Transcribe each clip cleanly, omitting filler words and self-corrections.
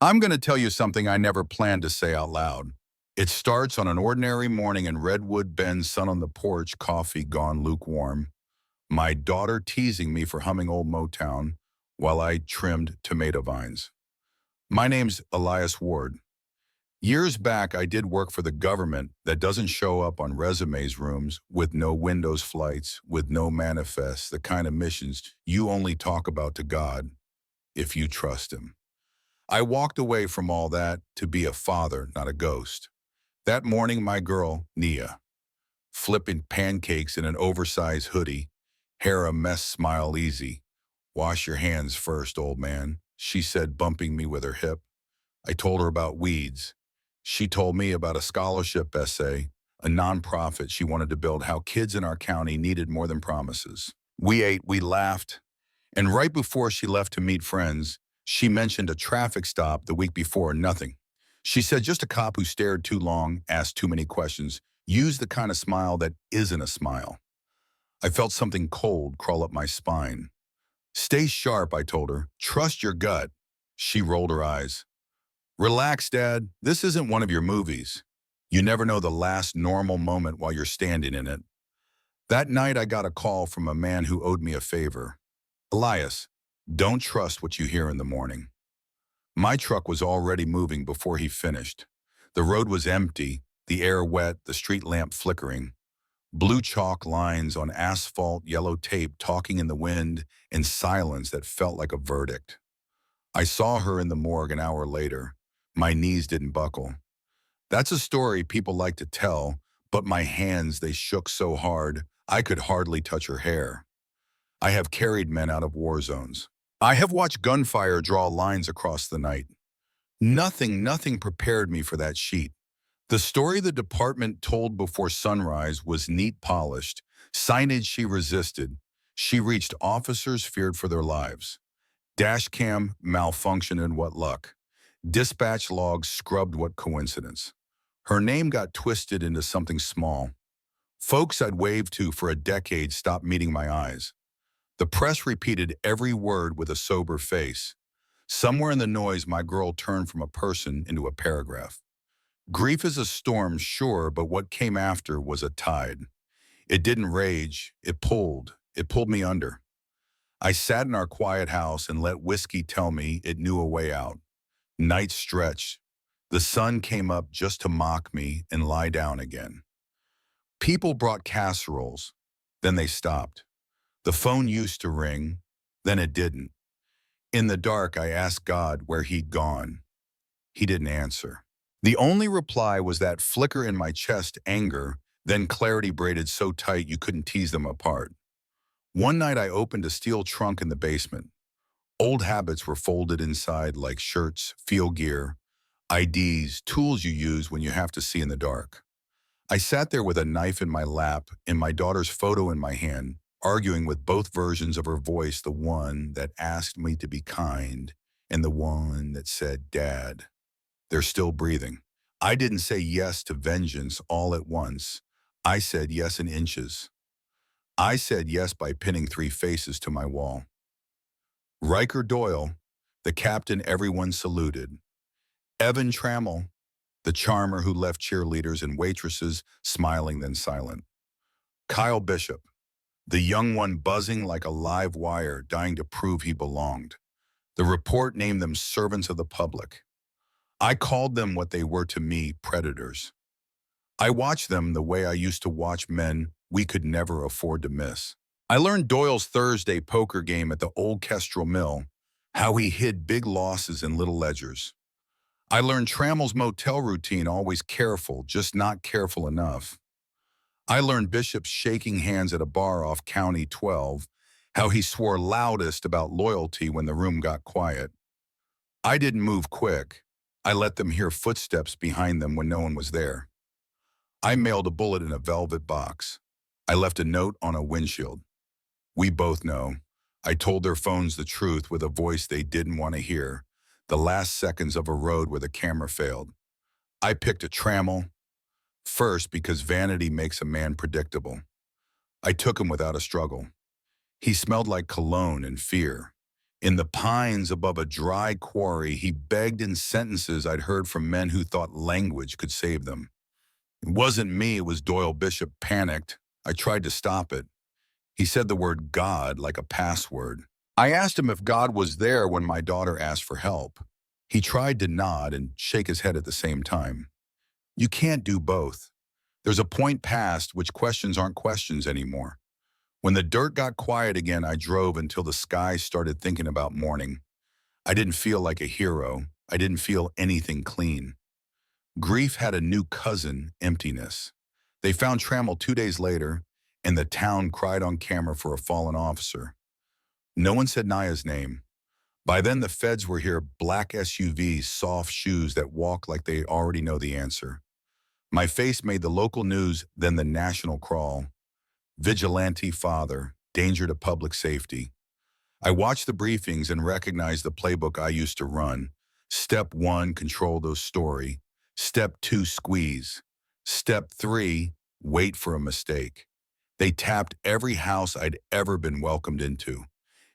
I'm going to tell you something I never planned to say out loud. It starts on an ordinary morning in Redwood Bend, sun on the porch, coffee gone lukewarm. My daughter teasing me for humming old Motown while I trimmed tomato vines. My name's Elias Ward. Years back, I did work for the government that doesn't show up on resumes rooms with no Windows flights, with no manifests, the kind of missions you only talk about to God if you trust him. I walked away from all that to be a father, not a ghost. That morning, my girl, Nia, flipping pancakes in an oversized hoodie, hair a mess, smile easy. Wash your hands first, old man, she said, bumping me with her hip. I told her about weeds. She told me about a scholarship essay, a nonprofit she wanted to build, how kids in our county needed more than promises. We ate, we laughed, and right before she left to meet friends, she mentioned a traffic stop the week before, nothing. She said just a cop who stared too long, asked too many questions, used the kind of smile that isn't a smile. I felt something cold crawl up my spine. Stay sharp, I told her. Trust your gut. She rolled her eyes. Relax, Dad. This isn't one of your movies. You never know the last normal moment while you're standing in it. That night, I got a call from a man who owed me a favor. Elias, don't trust what you hear in the morning. My truck was already moving before he finished. The road was empty, the air wet, the street lamp flickering. Blue chalk lines on asphalt, yellow tape talking in the wind, and silence that felt like a verdict. I saw her in the morgue an hour later. My knees didn't buckle. That's a story people like to tell, but my hands, they shook so hard, I could hardly touch her hair. I have carried men out of war zones. I have watched gunfire draw lines across the night. Nothing prepared me for that sheet. The story the department told before sunrise was neat polished, signage she resisted. She reached officers feared for their lives. Dash cam malfunctioned and what luck. Dispatch logs scrubbed what coincidence. Her name got twisted into something small. Folks I'd waved to for a decade stopped meeting my eyes. The press repeated every word with a sober face. Somewhere in the noise, my girl turned from a person into a paragraph. Grief is a storm, sure, but what came after was a tide. It didn't rage, it pulled. It pulled me under. I sat in our quiet house and let whiskey tell me it knew a way out. Night stretched. The sun came up just to mock me and lie down again. People brought casseroles. Then they stopped. The phone used to ring. Then it didn't. In the dark, I asked God where he'd gone. He didn't answer. The only reply was that flicker in my chest, anger, then clarity braided so tight you couldn't tease them apart. One night I opened a steel trunk in the basement. Old habits were folded inside like shirts, field gear, IDs, tools you use when you have to see in the dark. I sat there with a knife in my lap and my daughter's photo in my hand, arguing with both versions of her voice, the one that asked me to be kind and the one that said, Dad. They're still breathing. I didn't say yes to vengeance all at once. I said yes in inches. I said yes by pinning 3 faces to my wall. Riker Doyle, the captain everyone saluted. Evan Trammell, the charmer who left cheerleaders and waitresses smiling then silent. Kyle Bishop, the young one buzzing like a live wire, dying to prove he belonged. The report named them servants of the public. I called them what they were to me, predators. I watched them the way I used to watch men we could never afford to miss. I learned Doyle's Thursday poker game at the old Kestrel Mill, how he hid big losses in little ledgers. I learned Trammell's motel routine, always careful, just not careful enough. I learned Bishop's shaking hands at a bar off County 12, how he swore loudest about loyalty when the room got quiet. I didn't move quick. I let them hear footsteps behind them when no one was there. I mailed a bullet in a velvet box. I left a note on a windshield. We both know. I told their phones the truth with a voice they didn't want to hear. The last seconds of a road where the camera failed. I picked a Trammell. First, because vanity makes a man predictable. I took him without a struggle. He smelled like cologne and fear. In the pines above a dry quarry, he begged in sentences I'd heard from men who thought language could save them. It wasn't me, it was Doyle Bishop. Panicked. I tried to stop it. He said the word God like a password. I asked him if God was there when my daughter asked for help. He tried to nod and shake his head at the same time. You can't do both. There's a point past which questions aren't questions anymore. When the dirt got quiet again, I drove until the sky started thinking about morning. I didn't feel like a hero. I didn't feel anything clean. Grief had a new cousin, emptiness. They found Trammell 2 days later, and the town cried on camera for a fallen officer. No one said Naya's name. By then, the feds were here, black SUVs, soft shoes that walk like they already know the answer. My face made the local news, then the national crawl. Vigilante father, danger to public safety. I watched the briefings and recognized the playbook I used to run. Step 1, control the story. Step 2, squeeze. Step 3, wait for a mistake. They tapped every house I'd ever been welcomed into.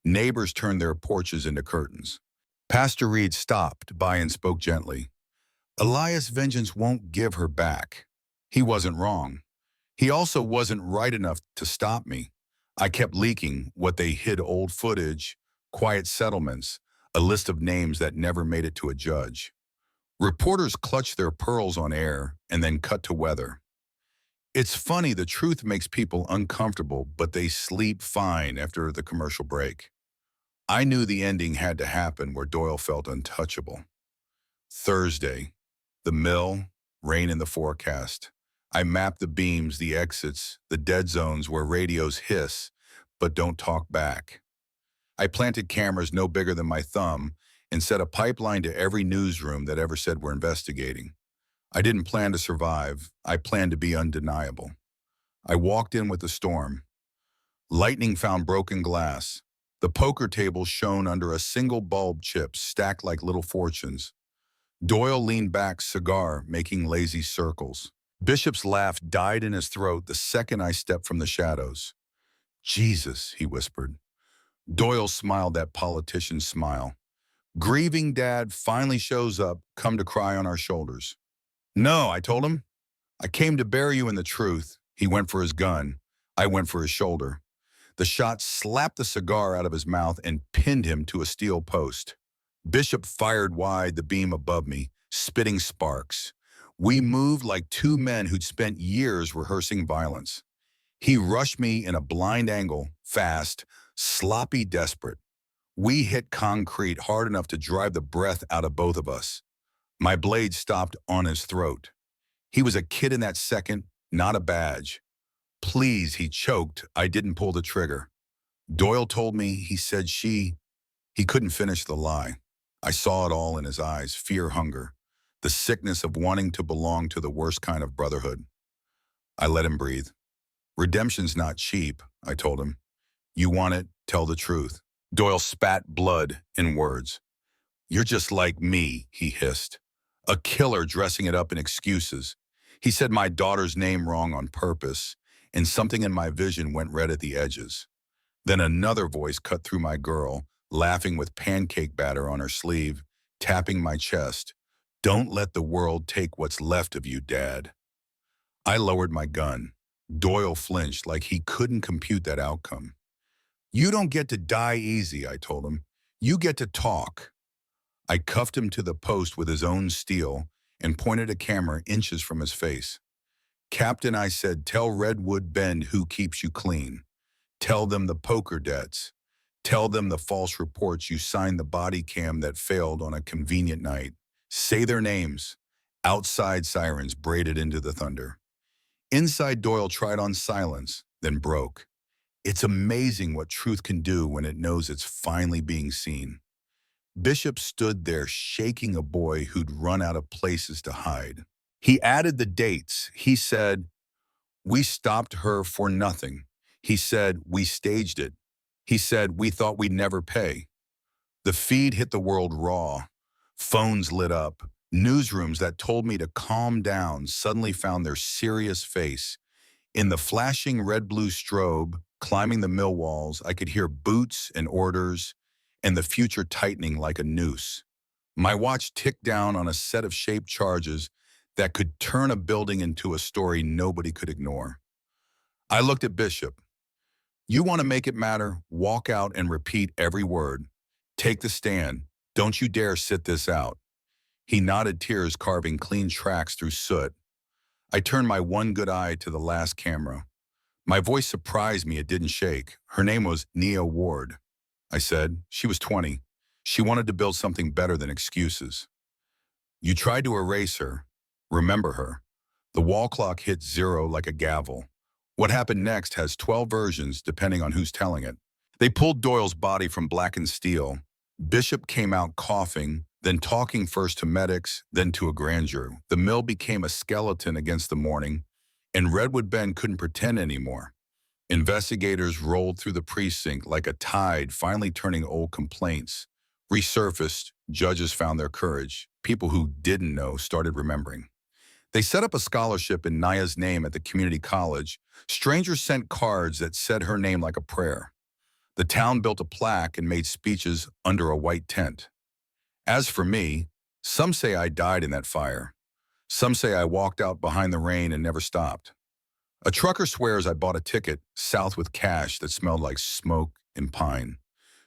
Neighbors turned their porches into curtains. Pastor Reed stopped by and spoke gently. Elias' vengeance won't give her back. He wasn't wrong. He also wasn't right enough to stop me. I kept leaking what they hid: old footage, quiet settlements, a list of names that never made it to a judge. Reporters clutched their pearls on air and then cut to weather. It's funny, the truth makes people uncomfortable, but they sleep fine after the commercial break. I knew the ending had to happen where Doyle felt untouchable. Thursday, the mill, rain in the forecast. I mapped the beams, the exits, the dead zones where radios hiss but don't talk back. I planted cameras no bigger than my thumb and set a pipeline to every newsroom that ever said we're investigating. I didn't plan to survive. I planned to be undeniable. I walked in with the storm. Lightning found broken glass. The poker table shone under a single bulb, chips stacked like little fortunes. Doyle leaned back, cigar making lazy circles. Bishop's laugh died in his throat the second I stepped from the shadows. Jesus, he whispered. Doyle smiled that politician's smile. Grieving dad finally shows up, come to cry on our shoulders. No, I told him. I came to bury you in the truth. He went for his gun. I went for his shoulder. The shot slapped the cigar out of his mouth and pinned him to a steel post. Bishop fired wide, the beam above me, spitting sparks. We moved like two men who'd spent years rehearsing violence. He rushed me in a blind angle, fast, sloppy, desperate. We hit concrete hard enough to drive the breath out of both of us. My blade stopped on his throat. He was a kid in that second, not a badge. Please, he choked. I didn't pull the trigger. Doyle told me, he said he couldn't finish the lie. I saw it all in his eyes, fear, hunger, the sickness of wanting to belong to the worst kind of brotherhood. I let him breathe. Redemption's not cheap, I told him. You want it, tell the truth. Doyle spat blood in words. You're just like me, he hissed. A killer dressing it up in excuses. He said my daughter's name wrong on purpose, and something in my vision went red at the edges. Then another voice cut through my girl, laughing with pancake batter on her sleeve, tapping my chest. Don't let the world take what's left of you, Dad. I lowered my gun. Doyle flinched like he couldn't compute that outcome. You don't get to die easy, I told him. You get to talk. I cuffed him to the post with his own steel and pointed a camera inches from his face. Captain, I said, tell Redwood Bend who keeps you clean. Tell them the poker debts. Tell them the false reports you signed, the body cam that failed on a convenient night. Say their names. Outside sirens braided into the thunder. Inside, Doyle tried on silence, then broke. It's amazing what truth can do when it knows it's finally being seen. Bishop stood there shaking a boy who'd run out of places to hide. He added the dates. He said, we stopped her for nothing. He said, we staged it. He said, we thought we'd never pay. The feed hit the world raw. Phones lit up. Newsrooms that told me to calm down suddenly found their serious face. In the flashing red-blue strobe, climbing the mill walls, I could hear boots and orders, and the future tightening like a noose. My watch ticked down on a set of shaped charges that could turn a building into a story nobody could ignore. I looked at Bishop. You want to make it matter? Walk out and repeat every word. Take the stand. Don't you dare sit this out. He nodded, tears carving clean tracks through soot. I turned my one good eye to the last camera. My voice surprised me, it didn't shake. Her name was Nia Ward. I said, she was 20. She wanted to build something better than excuses. You tried to erase her. Remember her. The wall clock hit zero like a gavel. What happened next has 12 versions depending on who's telling it. They pulled Doyle's body from blackened steel. Bishop came out coughing, then talking first to medics, then to a grand jury. The mill became a skeleton against the morning, and Redwood Bend couldn't pretend anymore. Investigators rolled through the precinct like a tide, finally turning old complaints. Resurfaced, judges found their courage. People who didn't know started remembering. They set up a scholarship in Naya's name at the community college. Strangers sent cards that said her name like a prayer. The town built a plaque and made speeches under a white tent. As for me, some say I died in that fire. Some say I walked out behind the rain and never stopped. A trucker swears I bought a ticket south with cash that smelled like smoke and pine.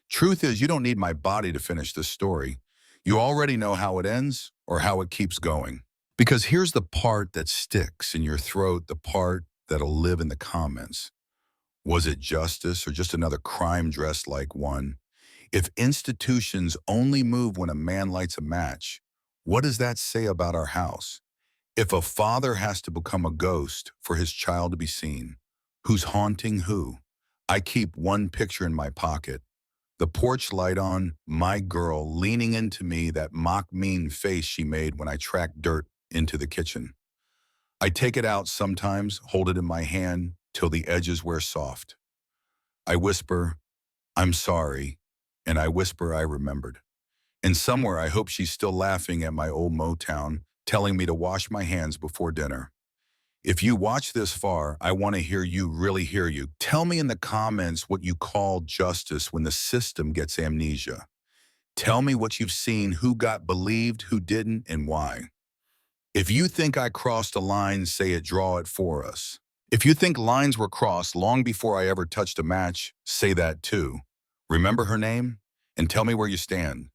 Truth is, you don't need my body to finish this story. You already know how it ends or how it keeps going. Because here's the part that sticks in your throat, the part that'll live in the comments. Was it justice or just another crime dressed like one? If institutions only move when a man lights a match, what does that say about our house? If a father has to become a ghost for his child to be seen, who's haunting who? I keep one picture in my pocket. The porch light on, my girl leaning into me, that mock mean face she made when I tracked dirt into the kitchen. I take it out sometimes, hold it in my hand till the edges wear soft. I whisper, I'm sorry, and I whisper I remembered. And somewhere I hope she's still laughing at my old Motown, telling me to wash my hands before dinner. If you watch this far, I want to hear you, really hear you. Tell me in the comments what you call justice when the system gets amnesia. Tell me what you've seen, who got believed, who didn't, and why. If you think I crossed a line, say it, draw it for us. If you think lines were crossed long before I ever touched a match, say that too. Remember her name? And tell me where you stand.